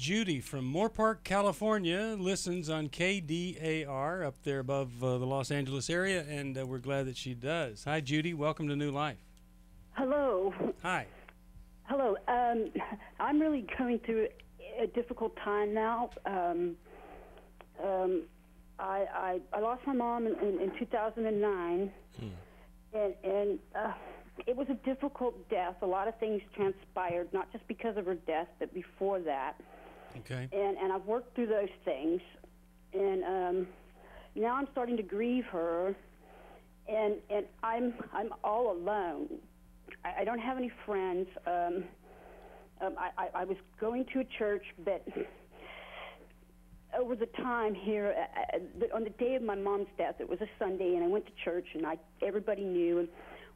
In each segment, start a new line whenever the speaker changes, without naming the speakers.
Judy from Moore Park, California, listens on KDAR up there above the Los Angeles area, and we're glad that she does. Hi, Judy. Welcome to New Life.
Hello.
Hi.
Hello. I'm really going through a difficult time now. I lost my mom in 2009, and it was a difficult death. A lot of things transpired, not just because of her death, but before that.
Okay.
And I've worked through those things, and now I'm starting to grieve her, and I'm all alone. I don't have any friends. I was going to a church, but over the time here, on the day of my mom's death, it was a Sunday, and I went to church, and everybody knew. And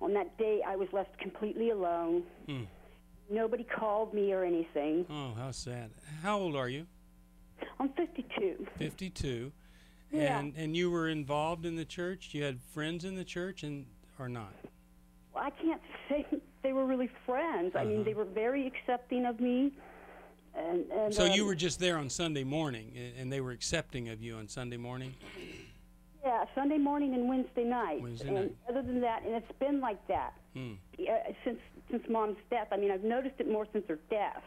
on that day, I was left completely alone. Nobody called me or anything.
Oh, how sad. How old are you?
I'm 52.
52.
Yeah.
And you were involved in the church? You had friends in the church or not?
Well, I can't say they were really friends. I mean, they were very accepting of me. And
so you were just there on Sunday morning, and they were accepting of you on Sunday morning?
Yeah, Sunday morning and Wednesday night.
Wednesday night.
Other than that, and it's been like that since Mom's death. I mean, I've noticed it more since her death.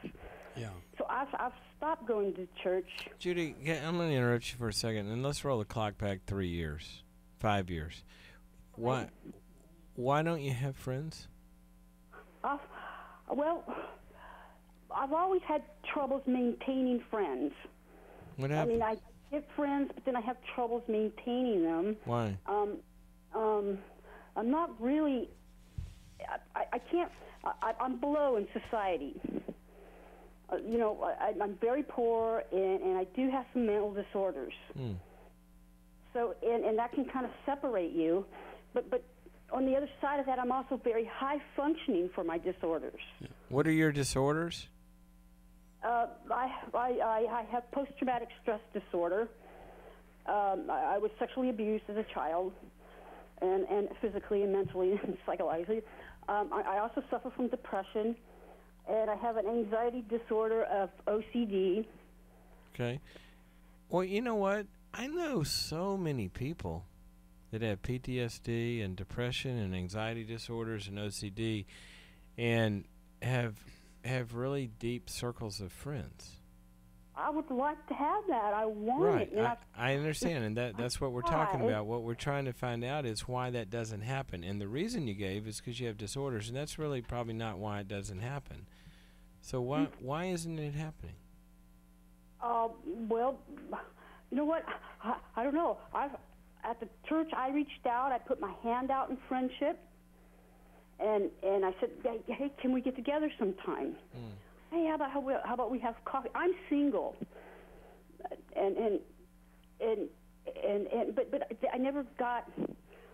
Yeah.
So I've stopped going to church.
Judy, I'm going to interrupt you for a second, and let's roll the clock back 3 years, 5 years. Why don't you have friends?
Well, I've always had troubles maintaining friends.
What happened?
I mean, I get friends, but then I have troubles maintaining them.
Why?
I'm not really. I can't. I'm below in society. I'm very poor, and I do have some mental disorders. So, and that can kind of separate you. But on the other side of that, I'm also very high functioning for my disorders.
Yeah.
What are your disorders?
I have post-traumatic stress disorder. I was sexually abused as a child, and physically and mentally and psychologically. I also suffer from depression, and I have an anxiety disorder of OCD.
Okay. Well, you know what? I know so many people that have PTSD and depression and anxiety disorders and OCD, and have really deep circles of friends.
I would like to have that. I want
Right.
it. And
I understand, and that's what we're talking about. What we're trying to find out is why that doesn't happen. And the reason you gave is because you have disorders, and that's really probably not why it doesn't happen. So why isn't it happening?
Well, you know what? I don't know. At the church, I reached out. I put my hand out in friendship, and I said, hey, can we get together sometime? Hey, how about we have coffee? I'm single, but I never got.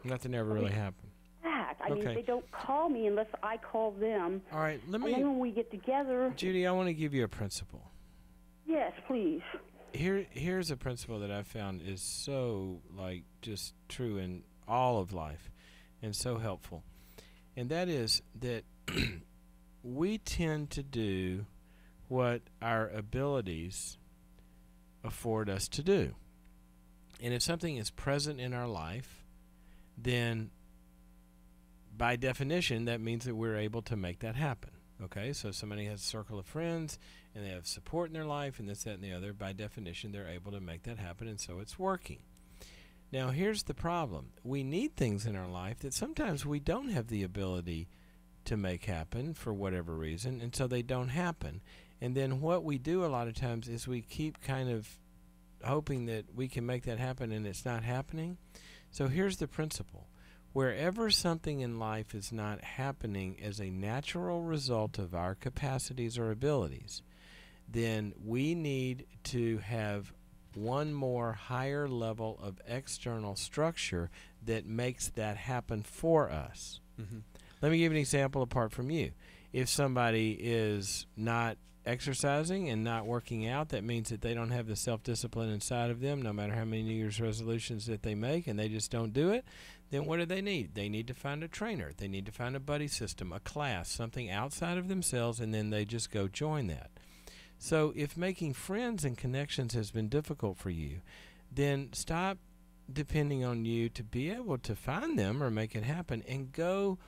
Nothing ever really happened.
Back. I mean, they don't call me unless I call them.
All right,
And then when we get together,
Judy, I want to give you a principle.
yes, please.
Here's a principle that I found is so just true in all of life, and so helpful, and that is that we tend to do what our abilities afford us to do. And if something is present in our life, then by definition, that means that we're able to make that happen. Okay, so if somebody has a circle of friends and they have support in their life and this, that, and the other, by definition, they're able to make that happen, and so it's working. Now, here's the problem. We need things in our life that sometimes we don't have the ability to make happen for whatever reason, and so they don't happen. And then what we do a lot of times is we keep kind of hoping that we can make that happen, and it's not happening. So here's the principle. Wherever something in life is not happening as a natural result of our capacities or abilities, then we need to have one more higher level of external structure that makes that happen for us. Let me give you an example apart from you. If somebody is not exercising and not working out, that means that they don't have the self-discipline inside of them, no matter how many New Year's resolutions that they make, and they just don't do it. Then what do? They need to find a trainer. They need to find a buddy system, a class, something outside of themselves, and then they just go join that. So if making friends and connections has been difficult for you, then stop depending on you to be able to find them or make it happen, and go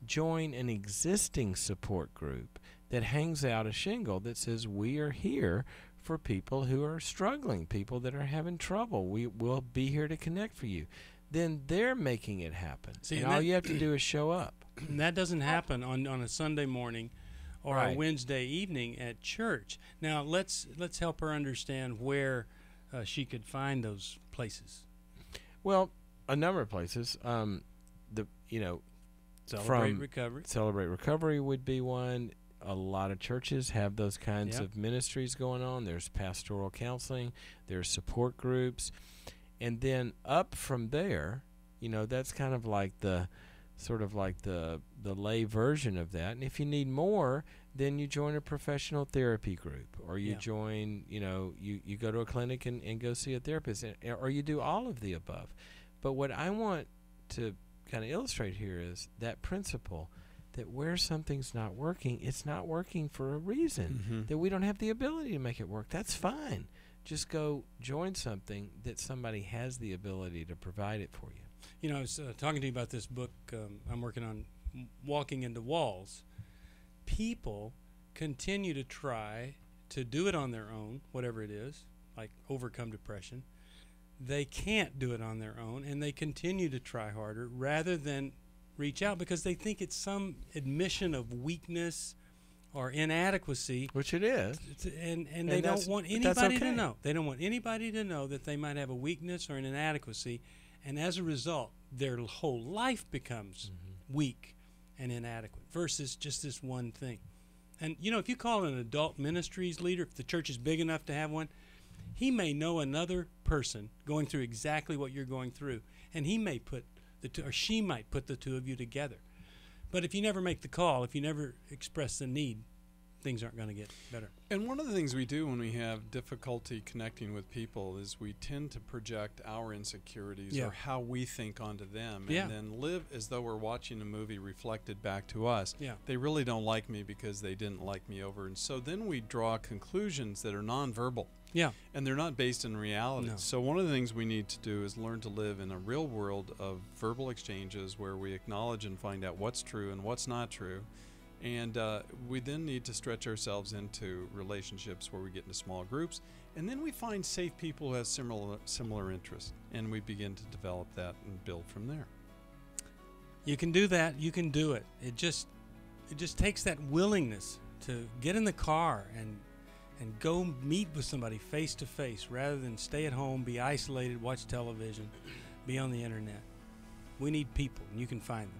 join an existing support group that hangs out a shingle that says, we are here for people who are struggling, people that are having trouble. We will be here to connect for you. Then they're making it happen.
See,
and
and
all
that-
you have to do is show up.
And that doesn't happen on a Sunday morning or a
Right.
Wednesday evening at church. Now let's help her understand where she could find those places.
Well, a number of places.
Celebrate
From
Recovery.
Celebrate Recovery would be one. A lot of churches have those kinds
Yep.
of ministries going on. There's pastoral counseling, there's support groups, and then up from there, that's kind of like the lay version of that. And if you need more, then you join a professional therapy group, or you
Yeah.
join, you go to a clinic and go see a therapist, or you do all of the above. But what I want to kind of illustrate here is that principle that where something's not working, it's not working for a reason, that we don't have the ability to make it work. That's fine. Just go join something that somebody has the ability to provide it for you.
I was talking to you about this book I'm working on, Walking into Walls. People continue to try to do it on their own, whatever it is, like overcome depression. They can't do it on their own, and they continue to try harder rather than reach out because they think it's some admission of weakness or inadequacy.
Which it is.
And they don't
that's-
want
but that's
anybody to
okay.
know. They don't want anybody to know that they might have a weakness or an inadequacy, and as a result, their whole life becomes weak and inadequate versus just this one thing. And, if you call an adult ministries leader, if the church is big enough to have one, he may know another person going through exactly what you're going through, and he may put the two, or she might put the two of you together. But if you never make the call, if you never express the need, things aren't going to get better.
And one of the things we do when we have difficulty connecting with people is we tend to project our insecurities
Yeah.
or how we think onto them,
Yeah.
and then live as though we're watching a movie reflected back to us.
Yeah.
They really don't like me because they didn't like me over. And so then we draw conclusions that are nonverbal.
Yeah.
And they're not based in reality.
No.
So one of the things we need to do is learn to live in a real world of verbal exchanges where we acknowledge and find out what's true and what's not true. And we then need to stretch ourselves into relationships where we get into small groups. And then we find safe people who have similar interests. And we begin to develop that and build from there.
You can do that. You can do it. It just takes that willingness to get in the car and go meet with somebody face to face rather than stay at home, be isolated, watch television, be on the internet. We need people, and you can find them.